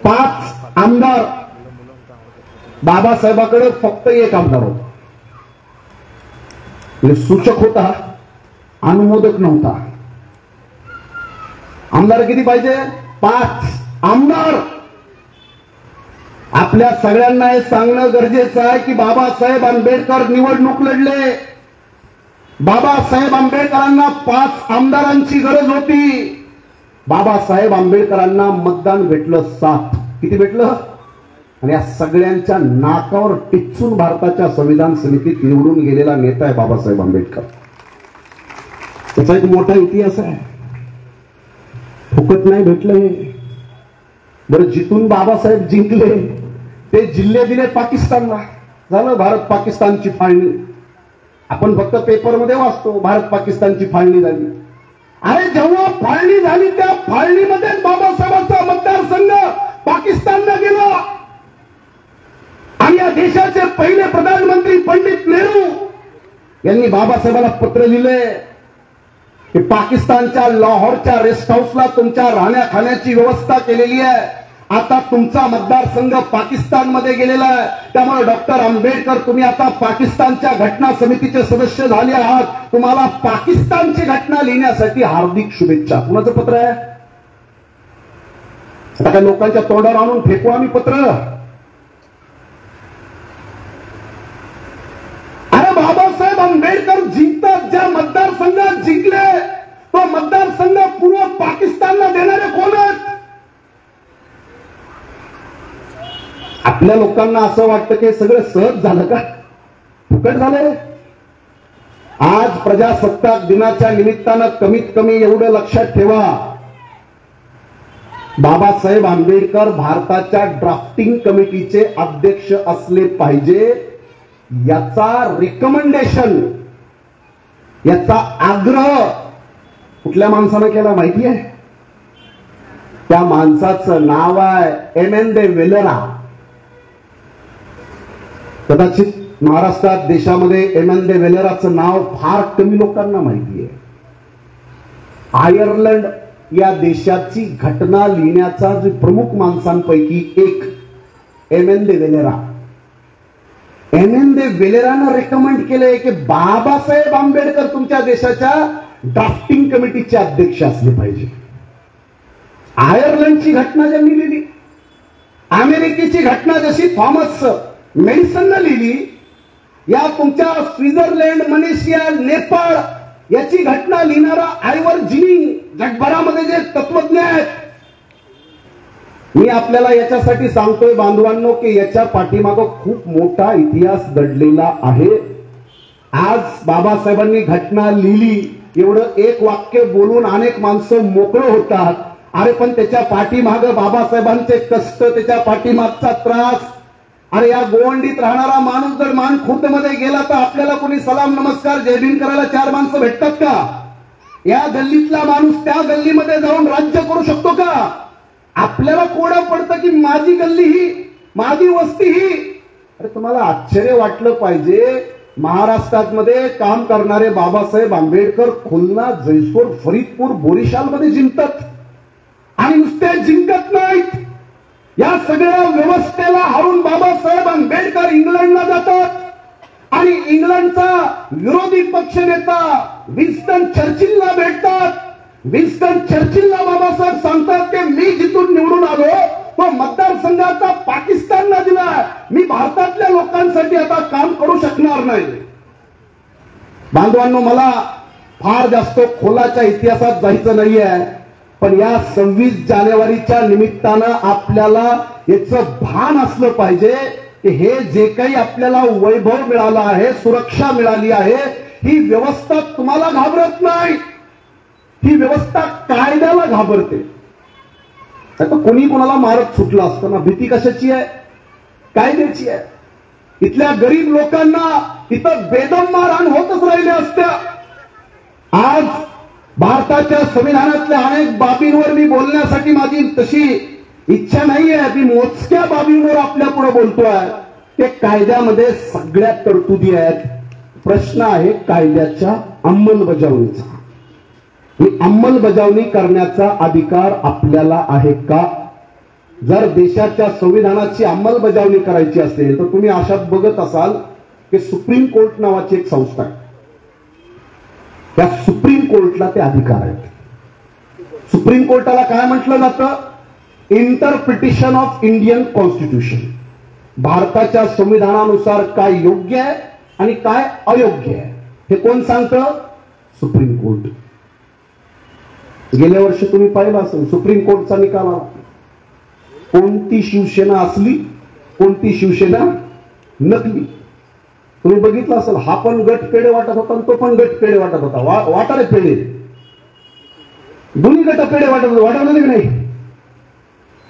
5 आमदार. बाबासाहेबाकडे फक्त 1 आमदार होता. सूचक होता, अनुमोदक नव्हता. आमदार किती पाहिजे? 5 आमदार. आपल्या सगळ्यांना हे सांगणं गरजेचं आहे की बाबासाहेब आंबेडकर निवडणूक लढले. बाबासाहेब आंबेडकरांना 5 आमदारांची गरज होती. बाबासाहेब आंबेडकरांना मतदान भेटलं 7. किती भेटलं? आणि या सगळ्यांच्या नाकावर टिचून भारताच्या संविधान समितीत निवडून गेलेला नेता आहे बाबासाहेब आंबेडकर. त्याचा एक मोठा इतिहास आहे. फुकट नाही भेटलं हे. बरं, जिथून बाबासाहेब जिंकले ते जिल्हे दिले पाकिस्तानला, झालं भारत पाकिस्तानची फाळणी. आपण फक्त पेपरमध्ये वाचतो भारत पाकिस्तानची फाळणी झाली. अरे जेव्हा फाळणी झाली त्या फाळणीमध्ये बाबासाहेबांचा मतदारसंघ पाकिस्तानला गेला आणि या देशाचे पहिले प्रधानमंत्री पंडित नेहरू यांनी बाबासाहेबांना पत्र लिहिले की पाकिस्तानच्या लाहोरच्या रेस्ट हाऊसला तुमच्या राहण्या खाण्याची व्यवस्था केलेली आहे. आता तुमचा मतदारसंघ पाकिस्तानमध्ये गेलेला आहे, त्यामुळे डॉक्टर आंबेडकर तुम्ही आता पाकिस्तानच्या घटना समितीचे सदस्य झाले आहात. तुम्हाला पाकिस्तानची घटना लिहिण्यासाठी हार्दिक शुभेच्छा. कुणाचं पत्र आहे? आता काय लोकांच्या तोंडावर आणून फेकू आम्ही पत्र? अरे बाबासाहेब आंबेडकर जिंकतात ज्या मतदारसंघात जिंकले तो मतदारसंघ पूर्व पाकिस्तानला देणारे कोण आहेत? आपल्या लोकांना असं वाटतं की सगळं सहज झालं का, फुकट झालंय. आज प्रजासत्ताक दिनाच्या निमित्तानं कमीत कमी एवढं लक्षात ठेवा, बाबासाहेब आंबेडकर भारताच्या ड्राफ्टिंग कमिटीचे अध्यक्ष असले पाहिजे याचा रिकमेंडेशन, याचा आग्रह कुठल्या माणसानं केला माहिती आहे? त्या माणसाचं नाव आहे एमेंदे वेलेरा. कदाचित महाराष्ट्रात देशामध्ये एमेंदे वेलेराचं नाव फार कमी लोकांना माहिती आहे. आयर्लंड या देशाची घटना लिहिण्याचा जो प्रमुख माणसांपैकी एक एमेंदे वेलेरा. एमेंदे वेलेरानं रेकमेंड केलंय की बाबासाहेब आंबेडकर तुमच्या देशाच्या ड्राफ्टिंग कमिटीचे अध्यक्ष असले पाहिजे. आयर्लंडची घटना ज्यांनी लिहिली, अमेरिकेची घटना जशी थॉमस मेडिसननं लिहिली, या तुमच्या स्वित्झर्लंड, मलेशिया, नेपाळ याची घटना लिहिणारा आयवर जिनिंग जगभरामध्ये जे तत्वज्ञ आहेत, मी आपल्याला याच्यासाठी सांगतोय बांधवांनो की याच्या पाठीमागं खूप मोठा इतिहास दडलेला आहे. आज बाबासाहेबांनी घटना लिहिली एवढं एक वाक्य बोलून अनेक माणसं मोकळं होतात. अरे पण त्याच्या पाठीमागं बाबासाहेबांचे कष्ट, त्याच्या पाठीमागचा त्रास. अरे या गोवंडीत राहणारा माणूस जर मानखुर्द मध्ये गेला तर आपल्याला कोणी सलाम नमस्कार जय भीम करायला चार माणसं भेटतात का? या गल्लीतला माणूस त्या गल्लीमध्ये जाऊन राज्य करू शकतो का? आपल्याला कोडं पडतं की माझी गल्ली ही, माझी वस्ती ही. अरे तुम्हाला आश्चर्य वाटलं पाहिजे, महाराष्ट्रात मध्ये काम करणारे बाबासाहेब आंबेडकर खुलना, जैसोर, फरीदपूर, बोरीशाल मध्ये जिंकतात आणि नुसते जिंकत नाहीत, या सगळ्या व्यवस्थेला हरून बाबासाहेब आंबेडकर इंग्लंडला जातात आणि इंग्लंडचा विरोधी पक्षनेता विन्स्टन चर्चिलला भेटतात. विन्स्टन चर्चिलला बाबासाहेब सांगतात की मी जिथून निवडून आलो तो मतदारसंघ आता पाकिस्तानला दिला, मी भारतातल्या लोकांसाठी आता काम करू शकणार नाही. बांधवांनो, मला फार जास्त खोलाच्या इतिहासात जायचं नाहीये, पण या 26 जानेवारीच्या निमित्तानं आपल्याला याचं भान असलं पाहिजे की हे जे काही आपल्याला वैभव मिळालं आहे, सुरक्षा मिळाली आहे, ही व्यवस्था तुम्हाला घाबरत नाही, ही व्यवस्था कायद्याला घाबरते. आता कोणी कोणाला मारत सुटलं असताना भीती कशाची आहे? कायद्याची आहे. इथल्या गरीब लोकांना इथं बेदम मारहाण होतच राहिल्या असत्या. आज भारताच्या संविधानातल्या अनेक बाबींवर मी बोलण्यासाठी माझी तशी इच्छा नाहीये, मी मोजक्या बाबींवर आपल्या पुढे बोलतोय. ते कायद्यामध्ये सगळ्या तरतुदी आहेत. प्रश्न आहे कायद्याच्या अंमलबजावणीचा. ही अंमलबजावणी करण्याचा अधिकार आपल्याला आहे का? जर देशाच्या संविधानाची अंमलबजावणी करायची असेल तर तुम्ही अशात बघत असाल की सुप्रीम कोर्ट नावाची एक संस्था आहे. त्या सुप्रीम कोर्टला ते अधिकार आहेत. सुप्रीम कोर्टाला काय म्हटलं जातं? Interpretation of Indian constitution. भारताच्या संविधानानुसार काय योग्य आहे आणि काय अयोग्य आहे हे कोण सांगतं? Supreme court. गेल्या वर्षी तुम्ही पाहिलं असेल सुप्रीम कोर्टचा निकाल आला. कोणती शिवसेना असली, कोणती शिवसेना नकली. तुम्ही बघितलं असेल, हा पण गट पेढे वाटत होता आणि तो पण गट पेढे वाटत होता. वाटारे पेढे. दोन्ही गट पेढे वाटवले की नाही?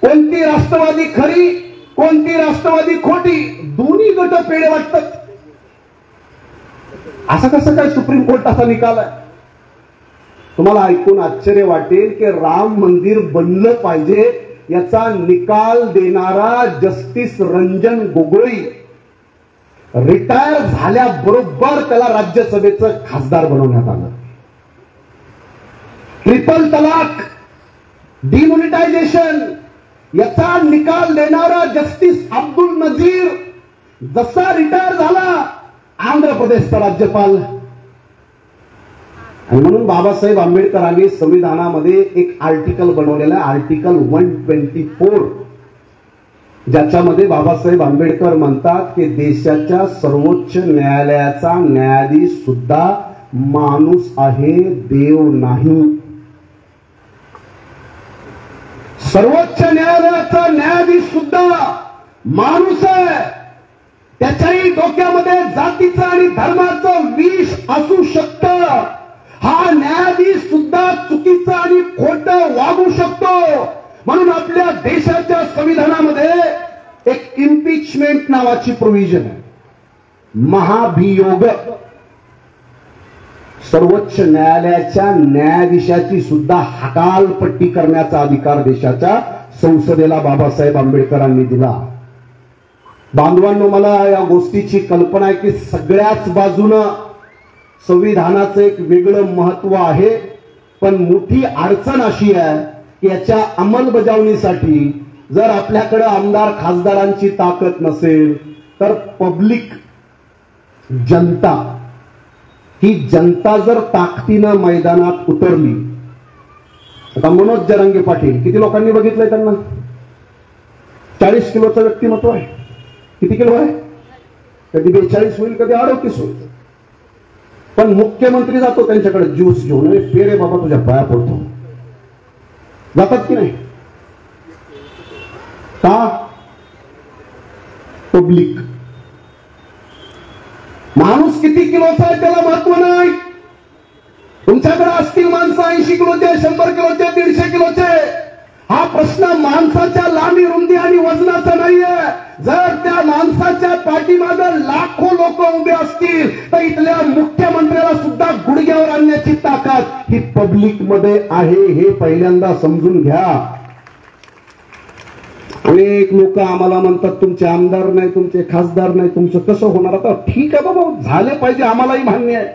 कोणती राष्ट्रवादी खरी, कोणती राष्ट्रवादी खोटी, दोन्ही गट पेढे वाटतात. असं कसं काय सुप्रीम कोर्टाचा निकाल आहे? तुम्हाला ऐकून आश्चर्य वाटेल की राम मंदिर बनलं पाहिजे याचा निकाल देणारा जस्टिस रंजन गोगोई रिटायर झाल्याबरोबर त्याला राज्यसभेचं खासदार बनवण्यात आलं. ट्रिपल तलाक, डिमोनिटायझेशन याचा निकाल देणारा जस्टिस अब्दुल नजीर जसा रिटायर झाला आंध्र प्रदेशचा राज्यपाल. आणि म्हणून बाबासाहेब आंबेडकरांनी संविधानामध्ये एक आर्टिकल बनवलेला आहे, आर्टिकल 124, ज्याच्यामध्ये बाबासाहेब आंबेडकर म्हणतात की देशाच्या सर्वोच्च न्यायालयाचा न्यायाधीश सुद्धा माणूस आहे, देव नाही. सर्वोच्च न्यायालयाचा न्यायाधीश सुद्धा माणूस आहे. त्याच्याही डोक्यामध्ये जातीचं आणि धर्माचं विष असू शकतं. हा न्यायाधीश सुद्धा चुकीचं आणि खोटं वागू शकतो. म्हणून आपल्या देशाच्या संविधानामध्ये एक इम्पिचमेंट नावाची प्रोव्हिजन आहे, महाभियोग. सर्वोच्च न्यायालयाच्या न्यायाधीशाची सुद्धा हकालपट्टी करण्याचा अधिकार देशाच्या संसदेला बाबासाहेब आंबेडकरांनी दिला. बांधवांनो, मला या गोष्टीची कल्पना आहे की सगळ्याच बाजूनं संविधानाचं एक वेगळं महत्व आहे, पण मोठी अडचण अशी आहे की याच्या अंमलबजावणीसाठी जर आपल्याकडे आमदार खासदारांची ताकद नसेल तर पब्लिक, जनता, ही जनता जर ताकदीनं मैदानात उतरली. आता मनोज जरांगे पाटील किती लोकांनी बघितलंय त्यांना? 40 किलोचं व्यक्तिमत्व आहे. किती किलो आहे? कधी 42 होईल, कधी 38 होईल. पण मुख्यमंत्री जातो त्यांच्याकडे ज्यूस घेऊन, पेरे बाबा तुझ्या पाया पडतो. जातात की नाही? का? पब्लिक. माणूस किती किलोचा आहे त्याला महत्व नाही. तुमच्याकडे असतील माणसं 80 किलोचे, 100 किलोचे, 150 किलोचे. हा प्रश्न माणसाच्या लांबी, रुंदी आणि वजनाचा नाहीये. जर त्या माणसाच्या पाठीमागे लाखो लोक उभे असतील तर इथल्या मुख्यमंत्र्याला सुद्धा गुडघ्यावर आणण्याची ताकद ही पब्लिक मध्ये आहे, हे पहिल्यांदा समजून घ्या. अनेक लोक आम्हाला म्हणतात तुमचे आमदार नाही, तुमचे खासदार नाही, तुमचं कसं होणार? आता ठीक आहे बाबा, झाले पाहिजे, आम्हालाही मान्य आहे.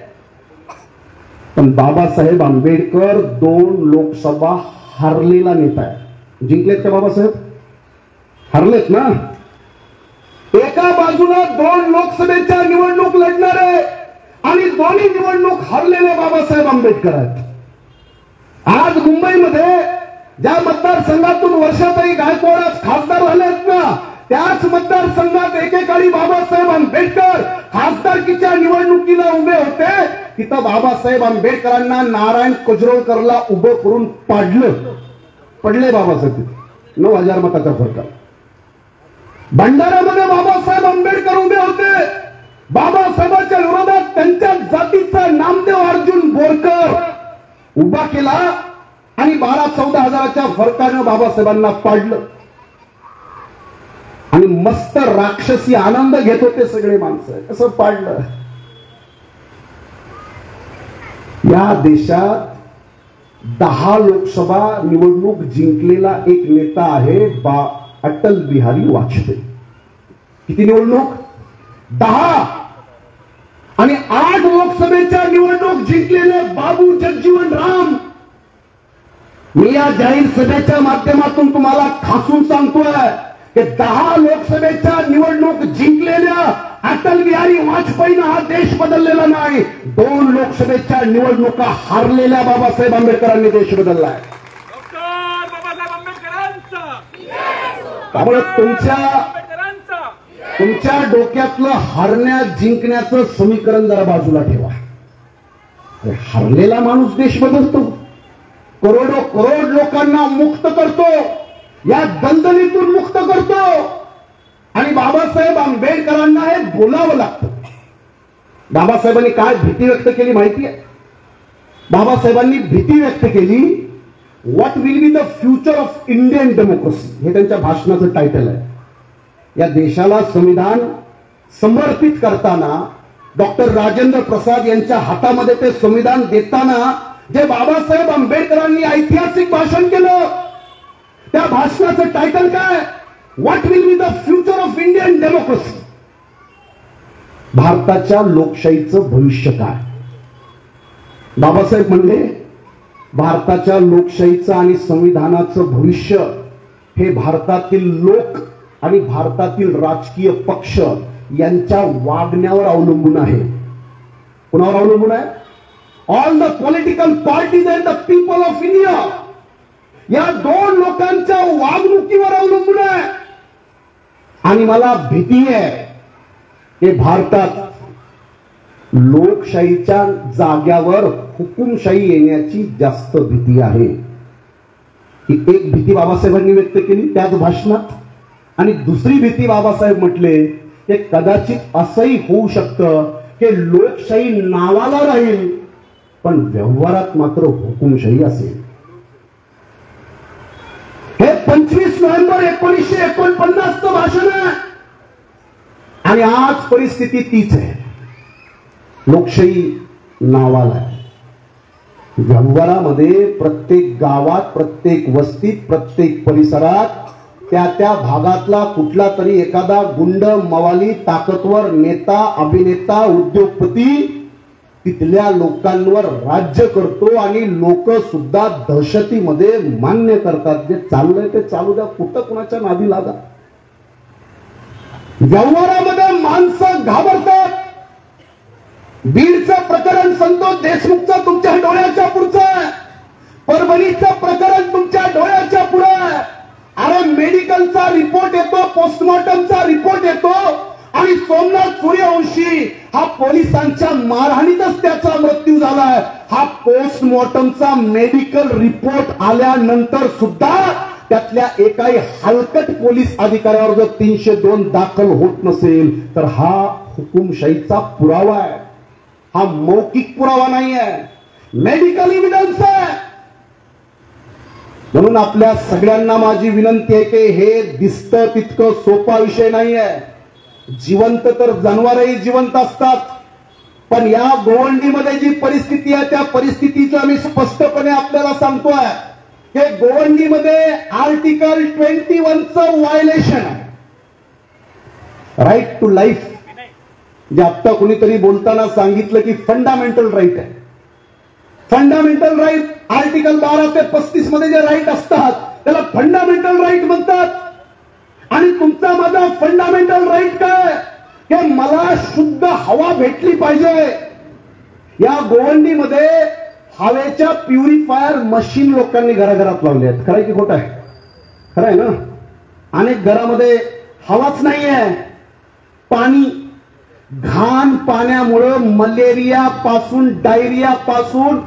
पण बाबासाहेब आंबेडकर 2 लोकसभा हरलेला नेता आहे. जिंकलेत का बाबासाहेब? हरलेत ना. एका बाजूला 2 लोकसभेच्या निवडणूक लढणारे आणि दोन्ही निवडणूक हरलेले बाबासाहेब आंबेडकर आहेत. आज मुंबईमध्ये ज्या मतदारसंघातून वर्षाताई गायकवाड खासदार झालेत ना, त्याच मतदारसंघात एकेकाळी बाबासाहेब आंबेडकर खासदारकीच्या निवडणुकीला उभे होते. तिथं बाबासाहेब आंबेडकरांना नारायण कोजरोळकरला उभं करून पडले बाबासाहेब. 9,000 मताचा फरक. भंडाऱ्यामध्ये बाबासाहेब आंबेडकर उभे होते. बाबासाहेबांच्या विरोधात त्यांच्या जातीचा नामदेव अर्जुन बोरकर उभा केला आणि 12-14 हजाराच्या फरकानं बाबासाहेबांना पाडलं. आणि मस्त राक्षसी आनंद घेत होते सगळे माणसं. कसं पाडलं? या देशात 10 लोकसभा निवडणूक जिंकलेला एक नेता आहे, अटल बिहारी वाजपेयी. किती निवडणूक? 10. आणि 8 लोकसभेच्या निवडणूक जिंकलेले बाबू जगजीवन राम. मी या जाहीर सभेच्या माध्यमातून तुम्हाला खासून सांगतोय की 10 लोकसभेच्या निवडणूक जिंकलेल्या अटल बिहारी वाजपेयीनं हा देश बदललेला नाही. 2 लोकसभेच्या निवडणुका हारलेल्या बाबासाहेब आंबेडकरांनी देश बदललाय. त्यामुळे तुमच्या डोक्यातलं हरण्यात जिंकण्याचं समीकरण जरा बाजूला ठेवा. हरलेला माणूस देश बदलतो, करोड लोकांना मुक्त करतो, या दलदलीतून मुक्त करतो. आणि बाबासाहेब आंबेडकरांना हे बोलावं लागतं. बाबासाहेबांनी काय भीती व्यक्त केली माहिती आहे? बाबासाहेबांनी भीती व्यक्त केली what will be the future of Indian democracy, हे त्यांच्या भाषणाचं टायटल आहे. या देशाला संविधान समर्पित करताना डॉक्टर राजेंद्र प्रसाद यांच्या हातामध्ये ते संविधान देताना जे बाबासाहेब आंबेडकरांनी ऐतिहासिक भाषण केलं, त्या भाषणाचं टायटल काय? What will be the future of Indian democracy. भारताच्या लोकशाहीचं भविष्य काय? बाबासाहेब म्हणले भारताच्या लोकशाहीचं आणि संविधानाचं भविष्य हे भारतातील लोक आणि भारतातील राजकीय पक्ष यांच्या वागण्यावर अवलंबून आहे. कुणावर अवलंबून आहे? All the political parties and the people of India, या दोन लोकांच्या वागणुकीवर अवलंबून आहे. आणि मला भीती आहे की भारतात लोकशाहीच्या जाग्यावर हुकुमशाही येण्याची जास्त भीती आहे. ही एक भीती बाबासाहेबांनी व्यक्त केली त्याच भाषणात. आणि दुसरी भीती बाबासाहेब म्हटले की कदाचित असंही होऊ शकतं की लोकशाही नावाला राहील पण व्यवहारात मात्र हुकुमशाही असेल. हे 25 नोव्हेंबर 1949चं भाषण आहे आणि आज परिस्थिती तीच आहे. लोकशाही नावाला आहे, व्यवहारामध्ये प्रत्येक गावात, प्रत्येक वस्तीत, प्रत्येक परिसरात त्या त्या भागातला कुठला तरी एखादा गुंड, मवाली, ताकदवर नेता, अभिनेता, उद्योगपती तिथल्या लोकांवर राज्य करतो आणि लोक सुद्धा दहशतीमध्ये मान्य करतात. जे चाललंय ते चालू द्या, कुठं कुणाच्या नादी लागा. व्यवहारामध्ये माणसं घाबरतात. बीडचं प्रकरण संतोष देशमुखचं तुमच्या डोळ्याच्या पुढचं आहे. परभणीचं प्रकरण तुमच्या डोळ्याच्या पुढे आहे. अरे मेडिकलचा रिपोर्ट येतो, पोस्टमॉर्टमचा रिपोर्ट येतो आणि सोमनाथ सूर्यवंशी हा पोलिसांच्या मारहाणीतच त्याचा मृत्यू झालाय. हा पोस्टमॉर्टमचा मेडिकल रिपोर्ट आल्यानंतर सुद्धा त्यातल्या एकाही हलकट पोलीस अधिकाऱ्यावर जर 302 दाखल होत नसेल तर हा हुकुमशाहीचा पुरावा आहे. हा मौखिक पुरावा नाही आहे, मेडिकल एव्हिडन्स आहे. म्हणून आपल्या सगळ्यांना माझी विनंती आहे की हे दिसतं तितकं सोपा विषय नाही आहे. जिवंत तर जनावरही जिवंत असतात, पण या गोवंडीमध्ये जी परिस्थिती आहे त्या परिस्थितीचं आम्ही स्पष्टपणे आपल्याला सांगतोय की गोवंडीमध्ये आर्टिकल 21चं व्हायलेशन आहे. राईट टू लाईफ, जे आता कुणीतरी बोलताना सांगितलं की फंडामेंटल राईट आहे. फंडामेंटल राईट आर्टिकल 12 ते 35 मध्ये जे राईट असतात त्याला फंडामेंटल राईट म्हणतात. आणि तुमचा माझा फंडामेंटल राईट काय की मला शुद्ध हवा भेटली पाहिजे. या गोवंडीमध्ये हवेच्या प्युरिफायर मशीन लोकांनी घराघरात लावले आहेत. खरं आहे की खोटं आहे? खरं आहे ना. अनेक घरामध्ये हवाच नाही आहे, पाणी. घाण पाण्यामुळे मलेरिया पासून, डायरिया पासून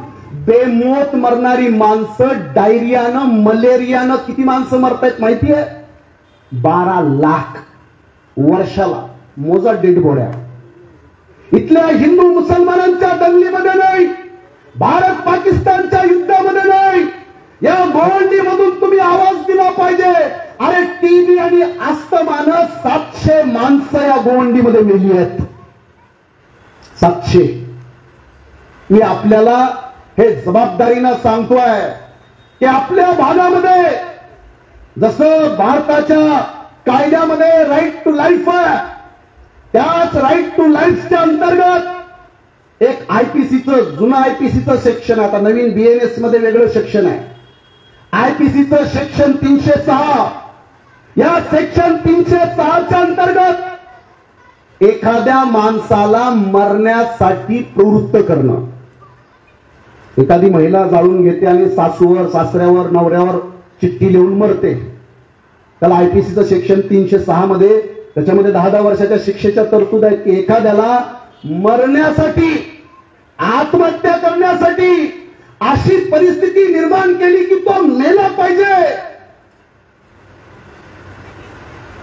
बेमोत मरणारी माणसं. डायरियानं, मलेरियानं किती माणसं मरतायत माहिती आहे? 12 लाख वर्षाला. मोजा डेड बॉड्या. इथल्या हिंदू मुसलमानांच्या दंगलीमध्ये नाही, भारत पाकिस्तानच्या युद्धामध्ये नाही, या गोवंडीमधून तुम्ही आवाज दिला पाहिजे. अरे टीबी आणि अस्थमानं 700 माणसं या गोवंडीमध्ये मेली आहेत. 700. मी आपल्याला हे जबाबदारीनं सांगतोय की आपल्या भागामध्ये जसं भारताच्या कायद्यामध्ये राईट टू लाईफ आहे, त्याच राईट टू लाईफच्या अंतर्गत एक आयपीसीचं, जुनं आयपीसीचं सेक्शन आहे, आता नवीन बीएनएस मध्ये वेगळं सेक्शन आहे. आयपीसीचं सेक्शन 306. या सेक्शन 306च्या अंतर्गत एखाद्या माणसाला मरण्यासाठी प्रवृत्त करणं. एखादी महिला जाळून घेते आणि सासूवर, सासऱ्यावर, नवऱ्यावर चिठ्ठी लिहून मरते, त्याला आयपीसीचं सेक्शन 306 मध्ये त्याच्यामध्ये 10-10 वर्षाच्या शिक्षेच्या तरतूद आहेत की एखाद्याला मरण्यासाठी, आत्महत्या करण्यासाठी अशी परिस्थिती निर्माण केली की तो मेला पाहिजे.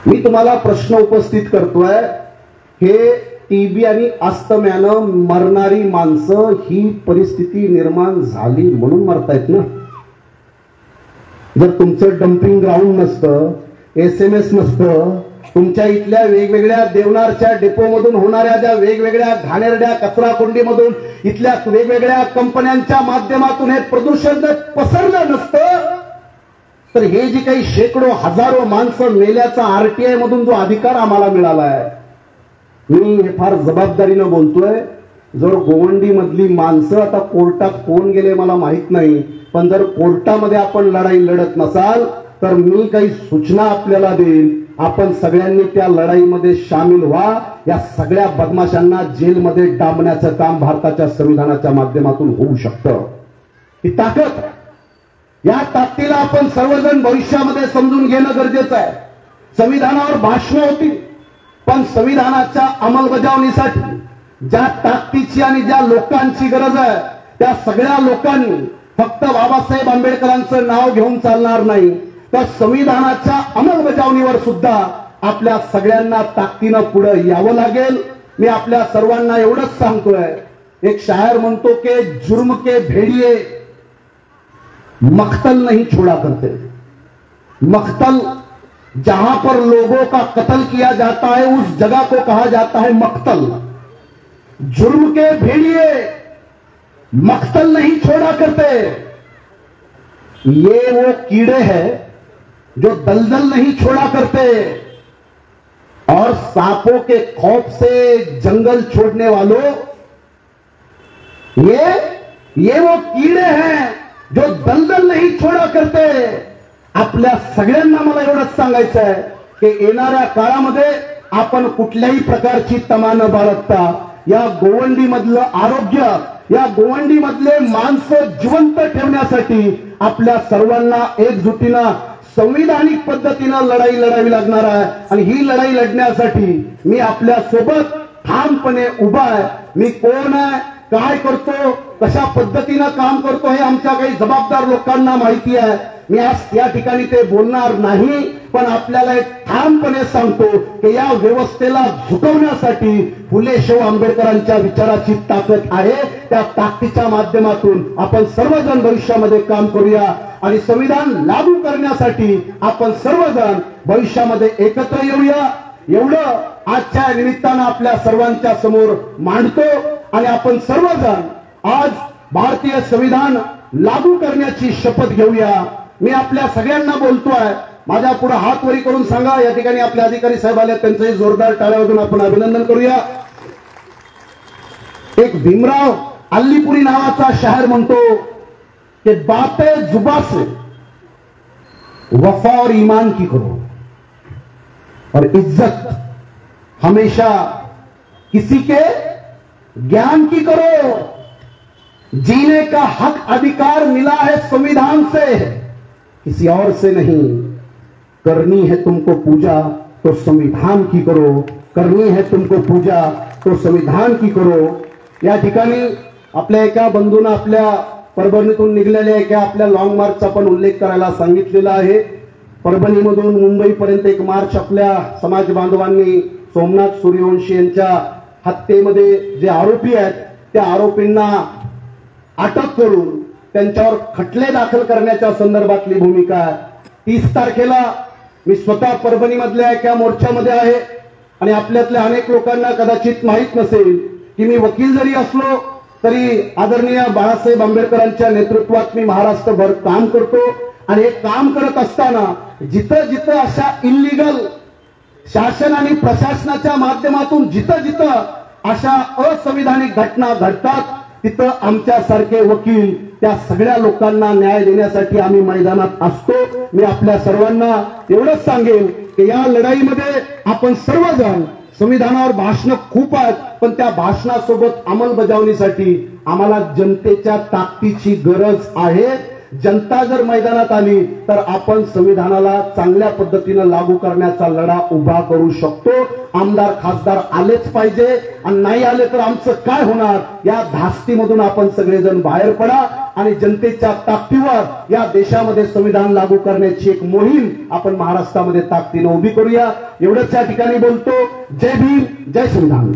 मी तुम्हाला प्रश्न उपस्थित करतोय, हे टीबी आणि अस्थम्यानं मरणारी माणसं ही परिस्थिती निर्माण झाली म्हणून मरतायत ना. जर तुमचं डम्पिंग ग्राउंड नसतं, SMS नसतं, तुमच्या इथल्या वेगवेगळ्या देवनारच्या डेपोमधून होणाऱ्या ज्या वेगवेगळ्या घाणेरड्या कचरा कुंडीमधून इथल्या वेगवेगळ्या कंपन्यांच्या माध्यमातून हे प्रदूषण जर पसरलं नसतं, तर हे जी काही शेकडो हजारो माणसं मेल्याचा RTI मधून जो अधिकार आम्हाला मिळाला आहे, मी हे फार जबाबदारीनं बोलतोय. जर गोवंडी मधली माणसं आता कोर्टात कोण गेले मला माहित नाही, पण जर कोर्टामध्ये आपण लढाई लढत नसाल तर मी काही सूचना आपल्याला देईन. आपण सगळ्यांनी त्या लढाईमध्ये सामील व्हा. या सगळ्या बदमाशांना जेलमध्ये डांबण्याचं काम भारताच्या संविधानाच्या माध्यमातून होऊ शकतं. ही ताकद, या ताकदीला आपण सर्वजण भविष्यामध्ये समजून घेणं गरजेचं आहे. संविधानावर भाषणं होती, पण संविधानाच्या अंमलबजावणीसाठी ज्या ताकदीची आणि ज्या लोकांची गरज आहे, त्या सगळ्या लोकांनी फक्त बाबासाहेब आंबेडकरांचं नाव घेऊन चालणार नाही, तर संविधानाच्या अंमलबजावणीवर सुद्धा आपल्या सगळ्यांना ताकदीनं पुढे यावं लागेल. मी आपल्या सर्वांना एवढंच सांगतोय, एक शायर म्हणतो की जुर्म के भेड़िए मख्तल नहीं छोड़ा करते. मख्तल, जहां पर लोगों का कत्ल किया जाता है उस जगह को कहा जाता है मख्तल. जुर्म के भेड़िए मख्तल नहीं छोड़ा करते. ये वो कीड़े हैं जो दलदल नहीं छोड़ा करते, और सांपों के खौफ से जंगल छोड़ने वालों, ये वो कीड़े हैं जो दलदल नहीं छोड़ा करते. आपल्या सगळ्यांना मला एवढंच सांगायचं आहे की येणाऱ्या काळामध्ये आपण कुठल्याही प्रकारची तमा न बाळगता या गोवंडीमधलं आरोग्य, या गोवंडीमधले माणसं जिवंत ठेवण्यासाठी आपल्या सर्वांना एकजुटीनं संविधानिक पद्धतीनं लढाई लढावी लागणार आहे. आणि ही लढाई लढण्यासाठी मी आपल्या सोबत ठामपणे उभा आहे. मी कोण आहे, काय करतो, कशा पद्धतीनं काम करतो हे आमच्या काही जबाबदार लोकांना माहिती आहे. मी आज या ठिकाणी ते बोलणार नाही, पण आपल्याला एक ठामपणे सांगतो की या व्यवस्थेला झुकवण्यासाठी फुले शाहू आंबेडकरांच्या विचाराची ताकद आहे. त्या ताकदीच्या माध्यमातून आपण सर्वजण भविष्यामध्ये काम करूया आणि संविधान लागू करण्यासाठी आपण सर्वजण भविष्यामध्ये एकत्र येऊया. एवढं आजच्या निमित्तानं आपल्या सर्वांच्या समोर मांडतो. आणि आपण सर्वजण आज भारतीय संविधान लागू करण्याची शपथ घेऊया. मी आपल्या सगळ्यांना बोलतोय, माझ्या पुढे हात वरी करून सांगा. या ठिकाणी आपले अधिकारी साहेब आले, त्यांचंही जोरदार टाळ्या वाजवून आपण अभिनंदन करूया. एक भीमराव अल्लीपुरी नावाचा शायर म्हणतो कि बातें जुबा से वफा और ईमान की करो और इज्जत हमेशा किसी के ज्ञान की करो. जीने का हक अधिकार मिला है संविधान से, किसी और से नहीं. करनी है तुमको पूजा तो संविधान की करो, करनी है तुमको पूजा तो संविधान की करो. या ठिकाणी आपल्या एका बंधूंना आपल्या परभणीतून निघलेल्या एका आपल्या लॉंग मार्चचा पण उल्लेख करायला सांगितलेला आहे. परभणीमधून मुंबईपर्यंत एक मार्च आपल्या समाज बांधवांनी सोमनाथ सूर्यवंशी यांच्या हत्येमध्ये जे आरोपी आहेत त्या आरोपींना अटक करून त्यांच्यावर खटले दाखल करण्याच्या संदर्भातली भूमिका. 30 तारखेला मी स्वतः परभणीमधल्या एका मोर्चामध्ये आहे आणि आपल्यातल्या अनेक लोकांना कदाचित माहित नसेल की मी वकील जरी असलो तरी आदरणीय बाळासाहेब आंबेडकरांच्या नेतृत्वात मी महाराष्ट्रभर काम करतो. आणि हे काम करत असताना जिथं जिथं अशा इल्लीगल शासन आणि प्रशासनाच्या माध्यमातून जिथं जिथं अशा असंविधानिक घटना घडतात तिथं आमच्यासारखे वकील त्या सगळ्या लोकांना न्याय देण्यासाठी आम्ही मैदानात असतो. मी आपल्या सर्वांना एवढंच सांगेन की या लढाईमध्ये आपण सर्वजण, संविधानावर भाषणं खूप आहेत, पण त्या भाषणासोबत अंमलबजावणीसाठी आम्हाला जनतेच्या ताकदीची गरज आहे. जनता जर मैदानात आली तर आपण संविधानाला चांगल्या पद्धतीनं लागू करण्याचा लढा उभा करू शकतो. आमदार खासदार आलेच पाहिजे आणि नाही आले तर आमचं काय होणार, या धास्तीमधून आपण सगळेजण बाहेर पडा आणि जनतेच्या ताकदीवर या देशामध्ये संविधान लागू करण्याची एक मोहीम आपण महाराष्ट्रामध्ये ताकदीनं उभी करूया. एवढंच या ठिकाणी बोलतो. जय भीम, जय संविधान.